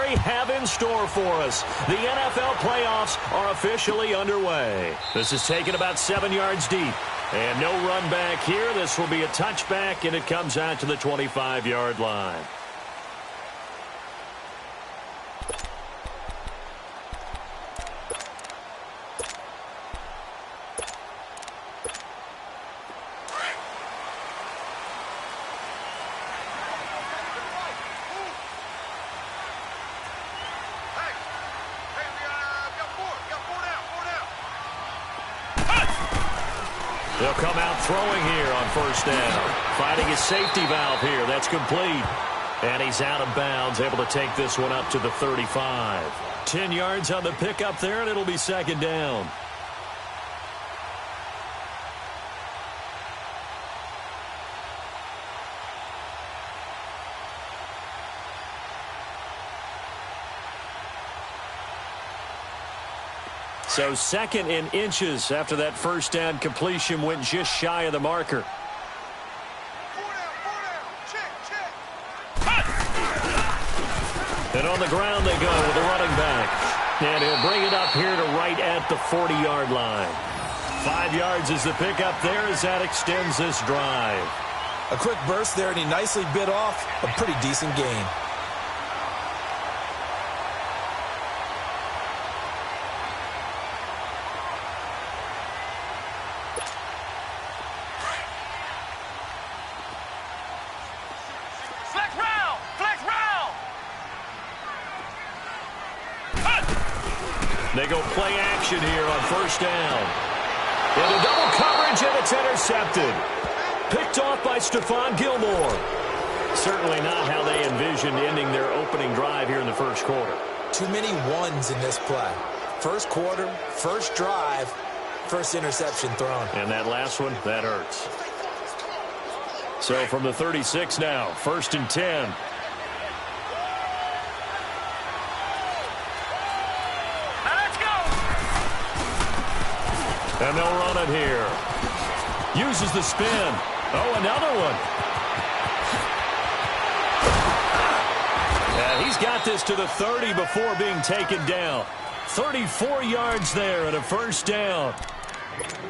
we have in store for us. The NFL playoffs are officially underway. This is taken about 7 yards deep. And no run back here. This will be a touchback, and it comes out to the 25-yard line. They'll come out throwing here on first down. Finding his safety valve here. That's complete. And he's out of bounds, able to take this one up to the 35. 10 yards on the pickup there, and it'll be second down. So second in inches after that first down completion went just shy of the marker. And on the ground they go with the running back. And he'll bring it up here to right at the 40-yard line. 5 yards is the pickup there as that extends this drive. A quick burst there, and he nicely bit off a pretty decent gain. They go play action here on first down. Into double coverage, and it's intercepted. Picked off by Stephon Gilmore. Certainly not how they envisioned ending their opening drive here in the first quarter. Too many ones in this play. First quarter, first drive, first interception thrown. And that last one, that hurts. So from the 36 now, 1st and 10. And they'll run it here. Uses the spin. Oh, another one. And he's got this to the 30 before being taken down. 34 yards there and a first down.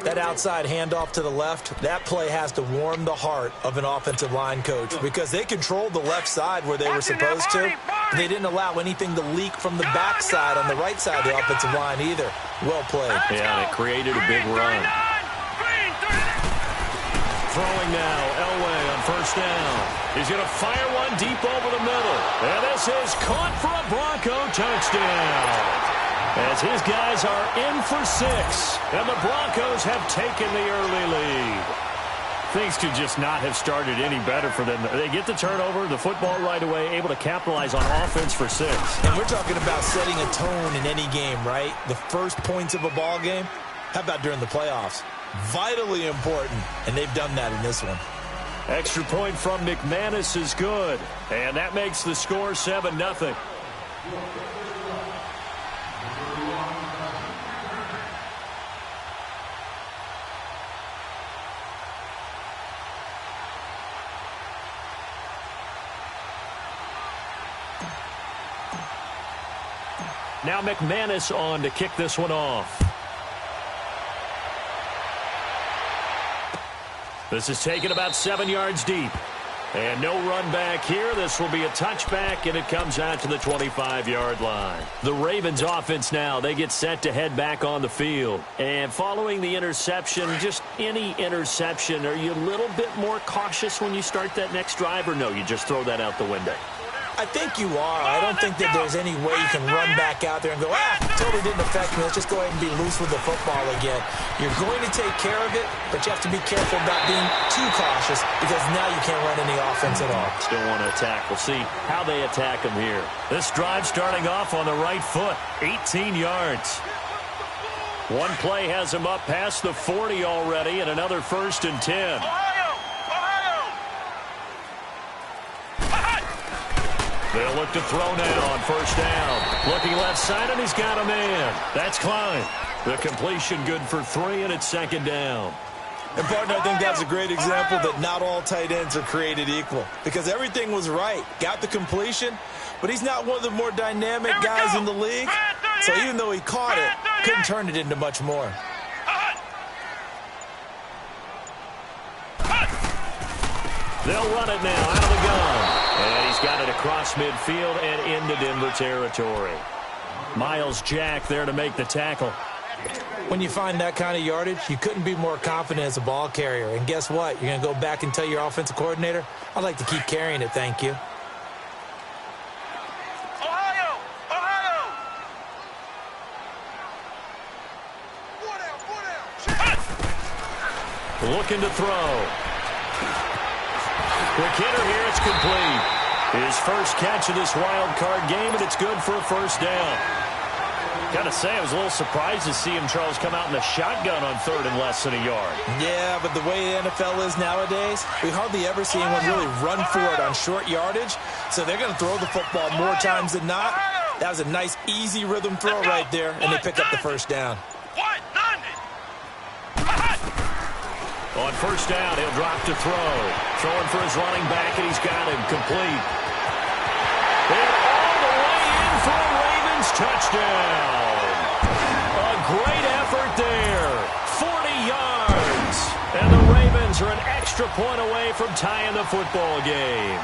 That outside handoff to the left, that play has to warm the heart of an offensive line coach because they controlled the left side where they were supposed to. They didn't allow anything to leak from the backside on the right side of the offensive line either. Well played. Yeah, and it created a big run. Throwing now, Elway on first down. He's going to fire one deep over the middle. And this is caught for a Bronco touchdown. As his guys are in for 6. And the Broncos have taken the early lead. Things could just not have started any better for them. They get the turnover, the football right away, able to capitalize on offense for 6. And we're talking about setting a tone in any game, right? The first points of a ball game. How about during the playoffs? Vitally important, and they've done that in this one. Extra point from McManus is good. And that makes the score 7-0. Now McManus on to kick this one off. This is taken about 7 yards deep. And no run back here. This will be a touchback, and it comes out to the 25-yard line. The Ravens offense now, they get set to head back on the field. And following the interception, just any interception, are you a little bit more cautious when you start that next drive, or no, you just throw that out the window? I think you are. I don't think that there's any way you can run back out there and go, totally didn't affect me. Let's just go ahead and be loose with the football again. You're going to take care of it, but you have to be careful about being too cautious because now you can't run any offense at all. Still want to attack. We'll see how they attack them here. This drive starting off on the right foot, 18 yards. One play has them up past the 40 already, and another 1st and 10. They'll look to throw now on first down. Looking left side, and he's got a man. That's Klein. The completion good for 3, and it's 2nd down. And, partner, I think that's a great example that not all tight ends are created equal because everything was right. Got the completion, but he's not one of the more dynamic guys in the league. So even though he caught it, couldn't turn it into much more. They'll run it now out of the gun. And he's got it across midfield and into Denver territory. Miles Jack there to make the tackle. When you find that kind of yardage, you couldn't be more confident as a ball carrier. And guess what? You're going to go back and tell your offensive coordinator, I'd like to keep carrying it, thank you. Ohio! Looking to throw. Quick hitter here, it's complete. His first catch of this wild card game, and it's good for a first down. Gotta say, I was a little surprised to see him, Charles, come out in the shotgun on third and less than a yard. Yeah, but the way the NFL is nowadays, we hardly ever see anyone really run for it on short yardage. So they're going to throw the football more times than not. That was a nice, easy rhythm throw right there, and they pick up the first down. On first down, he'll drop to throw. Throwing for his running back, and he's got him complete. And all the way in for a Ravens touchdown. A great effort there. 40 yards. And the Ravens are an extra point away from tying the football game.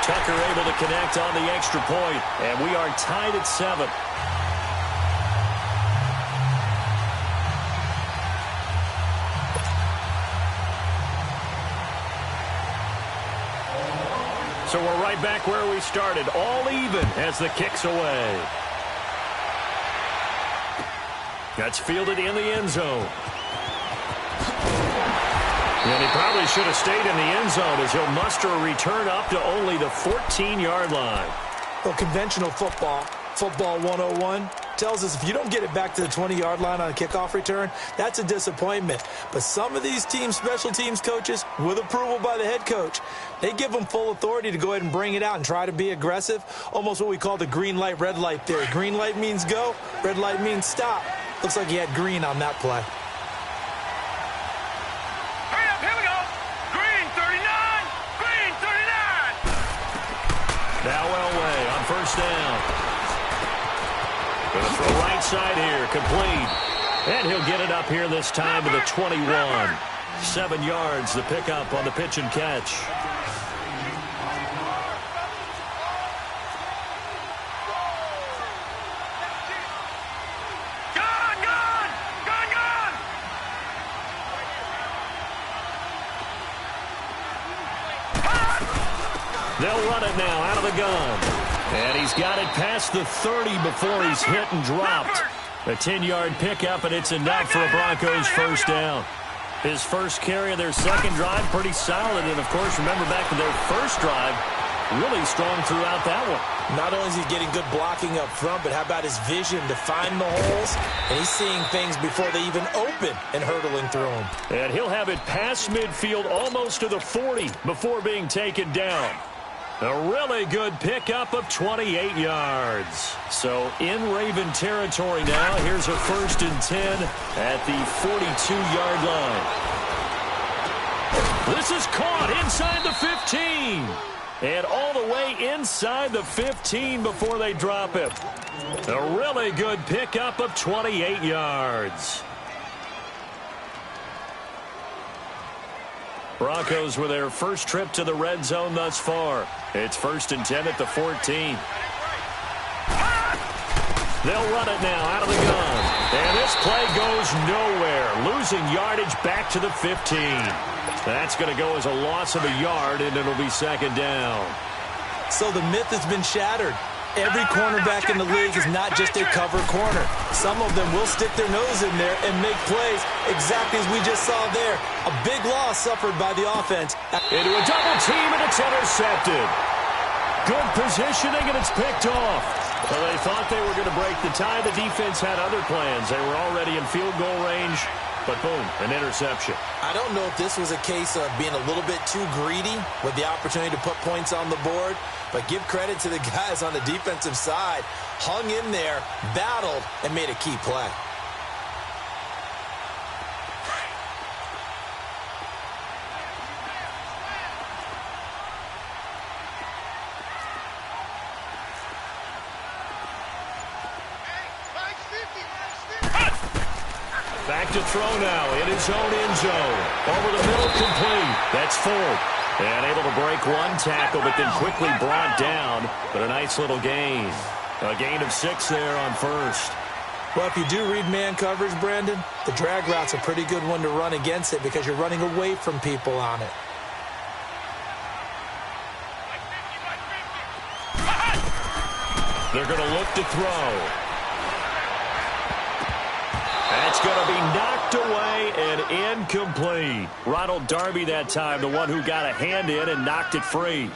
Tucker able to connect on the extra point, and we are tied at 7. So we're right back where we started, all even as the kick's away. That's fielded in the end zone. And he probably should have stayed in the end zone as he'll muster a return up to only the 14-yard line. Well, conventional football 101, tells us if you don't get it back to the 20-yard line on a kickoff return, that's a disappointment. But some of these teams, special teams coaches, with approval by the head coach, they give them full authority to go ahead and bring it out and try to be aggressive, almost what we call the green light, red light theory. Green light means go, red light means stop. Looks like he had green on that play. Hurry up, here we go. Green 39, green 39. Now Elway on first down. Going to throw right side here, complete. And he'll get it up here this time to the 21. 7 yards, the pickup on the pitch and catch. They'll run it now out of the gun. And he's got it past the 30 before he's hit and dropped. A 10-yard pickup, and it's enough for a Broncos first down. His first carry of their second drive, pretty solid. And, of course, remember back to their first drive, really strong throughout that one. Not only is he getting good blocking up front, but how about his vision to find the holes? And he's seeing things before they even open and hurtling through them. And he'll have it past midfield almost to the 40 before being taken down. A really good pickup of 28 yards. So in Raven territory now, here's a 1st and 10 at the 42-yard line. This is caught inside the 15. And all the way inside the 15 before they drop it. A really good pickup of 28 yards. Broncos with their first trip to the red zone thus far. It's 1st and 10 at the 14. They'll run it now out of the gun. And this play goes nowhere. Losing yardage back to the 15. That's going to go as a loss of a yard, and it'll be 2nd down. So the myth has been shattered. Every cornerback in the league is not just a cover corner. Some of them will stick their nose in there and make plays exactly as we just saw there. A big loss suffered by the offense. Into a double team, and it's intercepted. Good positioning, and it's picked off. Well, they thought they were going to break the tie. The defense had other plans. They were already in field goal range. But boom, an interception. I don't know if this was a case of being a little bit too greedy with the opportunity to put points on the board, but give credit to the guys on the defensive side. Hung in there, battled, and made a key play. Back to throw now in his own end zone. Over the middle, complete. That's Ford. And able to break one tackle, but then quickly brought down. But a nice little gain. A gain of 6 there on first. Well, if you do read man coverage, Brandon, the drag route's a pretty good one to run against it because you're running away from people on it. They're going to look to throw. That's going to be knocked away and incomplete. Ronald Darby that time, the one who got a hand in and knocked it free.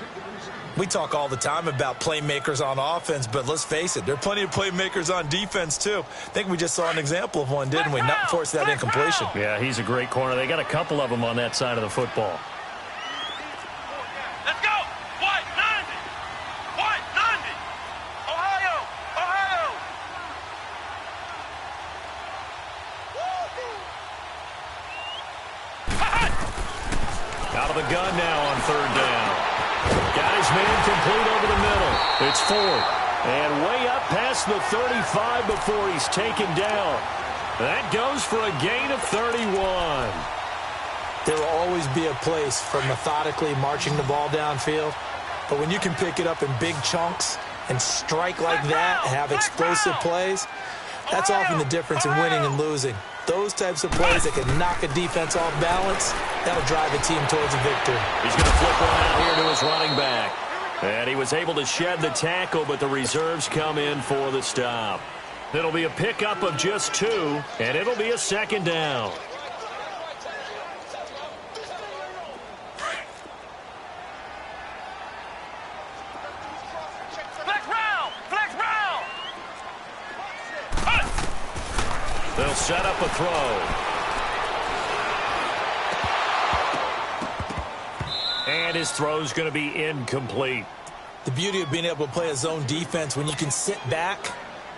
We talk all the time about playmakers on offense, but let's face it, there are plenty of playmakers on defense, too. I think we just saw an example of one, didn't we? Not force that incompletion. Yeah, he's a great corner. They got a couple of them on that side of the football. Let's go! What? 90! What? 90! Ohio! Ohio! Out of the gun now on third down. Guys, man, complete over the middle. It's Ford. And way up past the 35 before he's taken down. That goes for a gain of 31. There will always be a place for methodically marching the ball downfield. But when you can pick it up in big chunks and strike like that, have explosive plays, that's often the difference in winning and losing. Those types of plays that can knock a defense off balance, that'll drive a team towards a victory. He's going to flip one out here to his running back. And he was able to shed the tackle, but the reserves come in for the stop. It'll be a pickup of just 2, and it'll be a second down. Flex round! Flex round! They'll set up a throw. And his throw's going to be incomplete. The beauty of being able to play a zone defense when you can sit back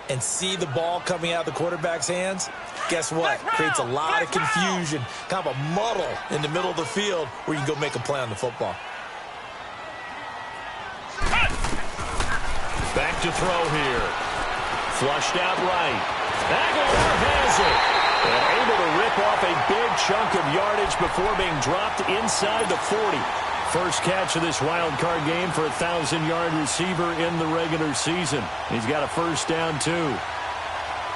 and see the ball coming out of the quarterback's hands, guess what? Creates a lot of confusion, kind of a muddle in the middle of the field where you can go make a play on the football. Back to throw here. Flushed out right. Aguilar has it. And able to rip off a big chunk of yardage before being dropped inside the 40. First catch of this wild card game for a 1,000-yard receiver in the regular season. He's got a first down, too.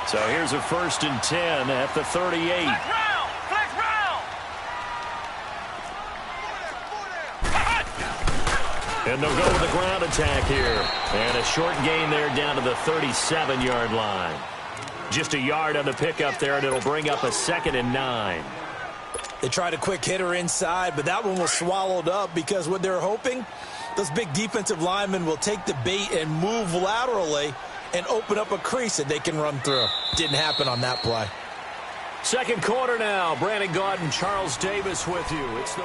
So here's a 1st and 10 at the 38. Flex round! Flex round! And they'll go with the ground attack here. And a short gain there down to the 37-yard line. Just a yard on the pickup there, and it'll bring up a 2nd and 9. They tried a quick hitter inside, but that one was swallowed up because what they're hoping, those big defensive linemen will take the bait and move laterally and open up a crease that they can run through. Didn't happen on that play. Second quarter now. Brandon Gaudin, Charles Davis with you. It's the...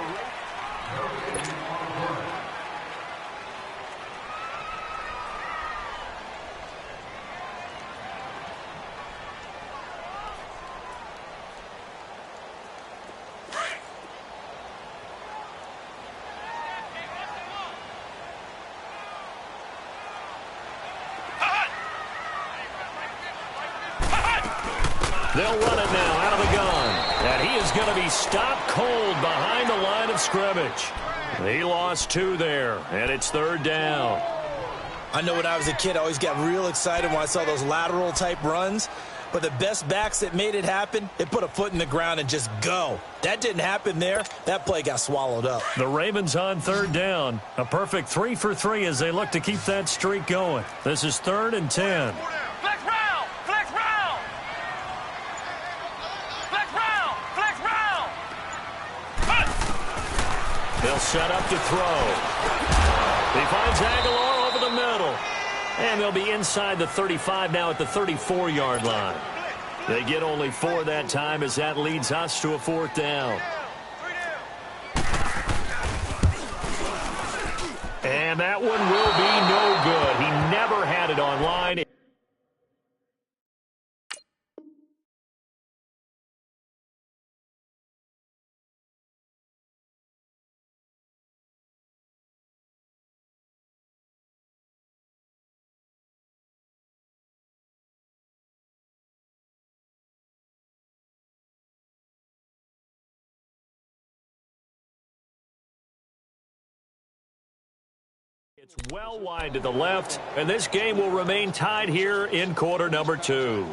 They'll run it now out of the gun. And he is going to be stopped cold behind the line of scrimmage. He lost 2 there, and it's 3rd down. I know when I was a kid, I always got real excited when I saw those lateral-type runs. But the best backs that made it happen, they put a foot in the ground and just go. That didn't happen there. That play got swallowed up. The Ravens on 3rd down. A perfect 3 for 3 as they look to keep that streak going. This is 3rd and 10. Flex round! Flex round! Flex round! Flex round! They'll set up to throw. He finds Aguilar over the middle. And they'll be inside the 35 now at the 34-yard line. They get only 4 that time as that leads us to a 4th down. And that one will be no good. He never had it online. It's well wide to the left, and this game will remain tied here in quarter number 2.